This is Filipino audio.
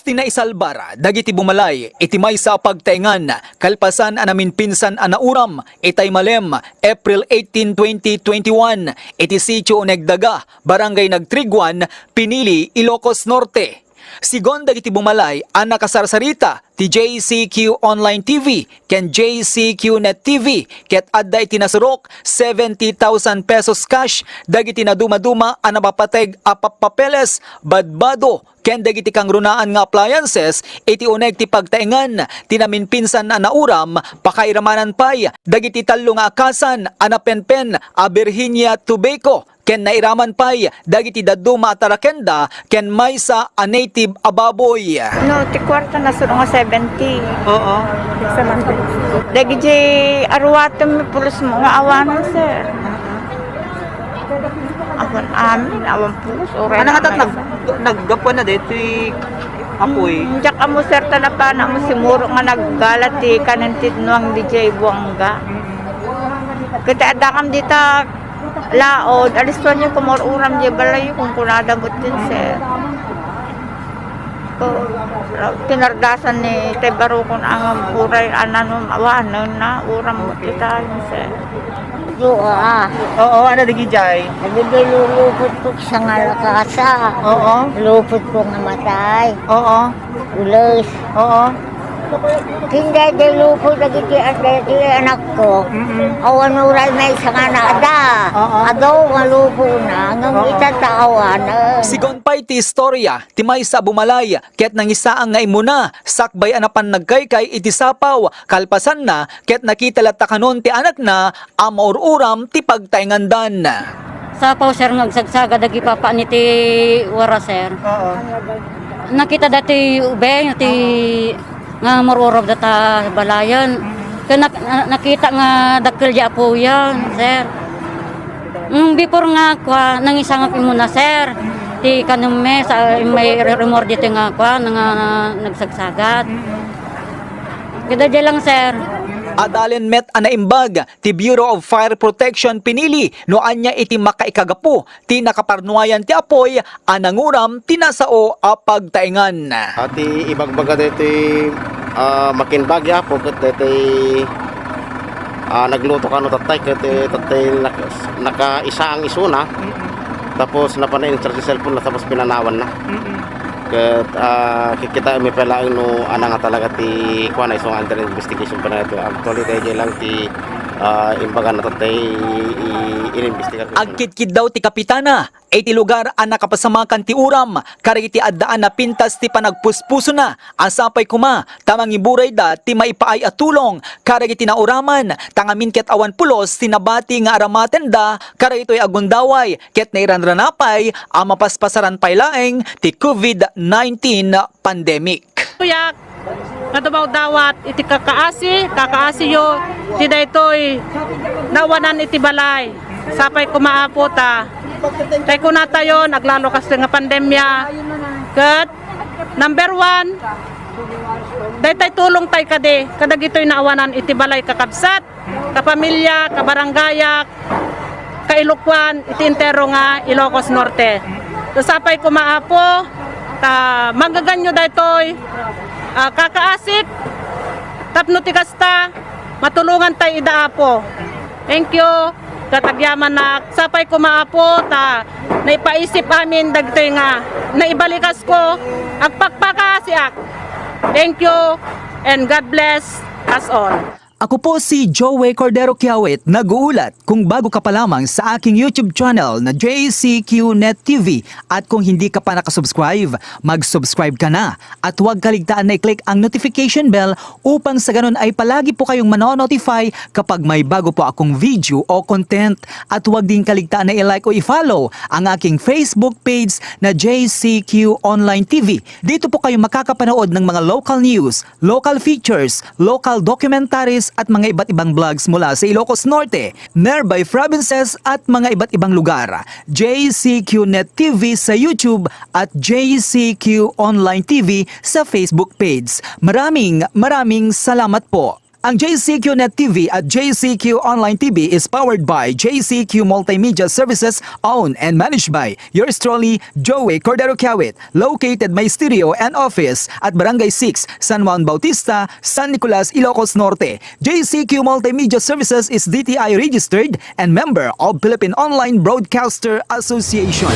Tina isalbar, dagiti bumalay, itimay sa pagtaingan, kalpasan anamin pinsan anauram, itay malem, April 18, 2021, iti sitio Negdaga, barangay Nagtriguan, Pinili, Ilocos Norte. Sigon dagiti bumalay, ang nakasarsarita, ti JCQ Online TV, ken JCQ Net TV, ket adda iti nasurok, 70,000 pesos cash, dagiti na dumaduma, ang napapateg apapapeles, badbado, ken dagiti kang runaan nga appliances, iti uneg ti pagtaengan, tinamin pinsan na nauram, pakairamanan pay, dagiti talo nga akasan, anapenpen, a Virginia Tobacco, ken nairaman pay, dagiti daduma at tarakenda, ken maysa a native ababoy. No, ti kwarta na sunod nga 70. Oo. Dagiti arwatom pulos mo nga awanan, sir. Awan amin, awan pulos. Ano nga naggapo na dito apoy? Diyak amo sir talapa na mo simuro nga naggalat ti kanentit nuang DJ Buanga. Kita adakam dita laod, alis pa niyo kumururam di balay kung kunadamot din sir. Tinardasan ni Tebarukon ang puray ananong awanan na uram mo kita yun sir. Oo, ano dagi jay? Lulupot ko sa ngalakasa. Oo. Lupot ko nga matay. Oo. Ulos. Oo. Hindi lupot lagi ti anak ko. Awan uray may isa nga nada. Adaw nga lupo na. Ngang itatawa na. Sigon pa'y ti istorya, ti may sa bumalay, ket nang isaang nga imuna, sakbay anapan nagkaykay iti sapaw, kalpasan na, ket nakita latakanon ti anak na, amaururam ti pagtaingandan. Sapaw sir ngagsagsaga dagi papa ni ti wara sir. Oo. Nakita dati ube ti nga marurog data balayan. Kaya nakita nga dakkel di apo yan sir. Before nga kwa nang isang imuna sir. Ti kanume sa may remor dito nga kwa nga nagsagsagat. Kada lang sir. Adalen met anaimbag ti Bureau of Fire Protection Pinili no anya iti makaikagapo ti nakaparnuayan ti apoy ananguram tinasao a pagtaingan. Ati ibagbaga dito makinbagya po dito nagluto ka no tatay nakaisa ang isuna tapos napanayin sa cellphone na tapos pinanawan na. Kita may palaing no ana nga talaga ti kuan ay so under investigation pa na ito actually tayo lang ti imbaga na tatay inimbestigar. Agkit-kit daw ti kapitana ay ti lugar ang nakapasamakan ti uram kariti addaan na pintas ti panagpuspuso na asapay kuma tamang iburay da ti maipaay at tulong kariti na uraman tangamin ket awan pulos tinabati nga aramaten da karito'y agundaway ket nairanranapay ang mapaspasaran pay laeng ti COVID-19 pandemic. Kuyak kadabaw dawat iti kakaasi yo ti daytoy nawanan iti balay sapay kumaapo ta tay kunatayon aglalo kas nga pandemya ket number 1 daytay tulong tay kade kadag itoy naawanan iti balay kakabsat kapamilya kabarangayak kailukwan iti entero nga Ilocos Norte sapay kumaapo ta magaganyo daytoy kakaasik tapno ti kasta matulungan tay idaapo. Thank you katagyaman na sapay kumaapo ta naipaisip amin dagtoy nga naibalikas ko agpakpakasiak. Thank you and God bless us all. Ako po si Joey Cordero Kiawit, nag-uulat kung bago ka pa lamang sa aking YouTube channel na JCQ Net TV at kung hindi ka pa nakasubscribe, mag-subscribe ka na at huwag kaligtaan na i-click ang notification bell upang sa ganun ay palagi po kayong manonotify kapag may bago po akong video o content at huwag din kaligtaan na i-like o i-follow ang aking Facebook page na JCQ Online TV. Dito po kayo makakapanood ng mga local news, local features, local documentaries at mga iba't ibang vlogs mula sa Ilocos Norte, nearby provinces at mga iba't ibang lugar. JCQ Net TV sa YouTube at JCQ Online TV sa Facebook page. Maraming salamat po. Ang JCQ Net TV at JCQ Online TV is powered by JCQ Multimedia Services, owned and managed by yours truly, Joey Cordero Kiawit. Located my studio and office at Barangay 6, San Juan Bautista, San Nicolas, Ilocos Norte. JCQ Multimedia Services is DTI registered and member of Philippine Online Broadcaster Association.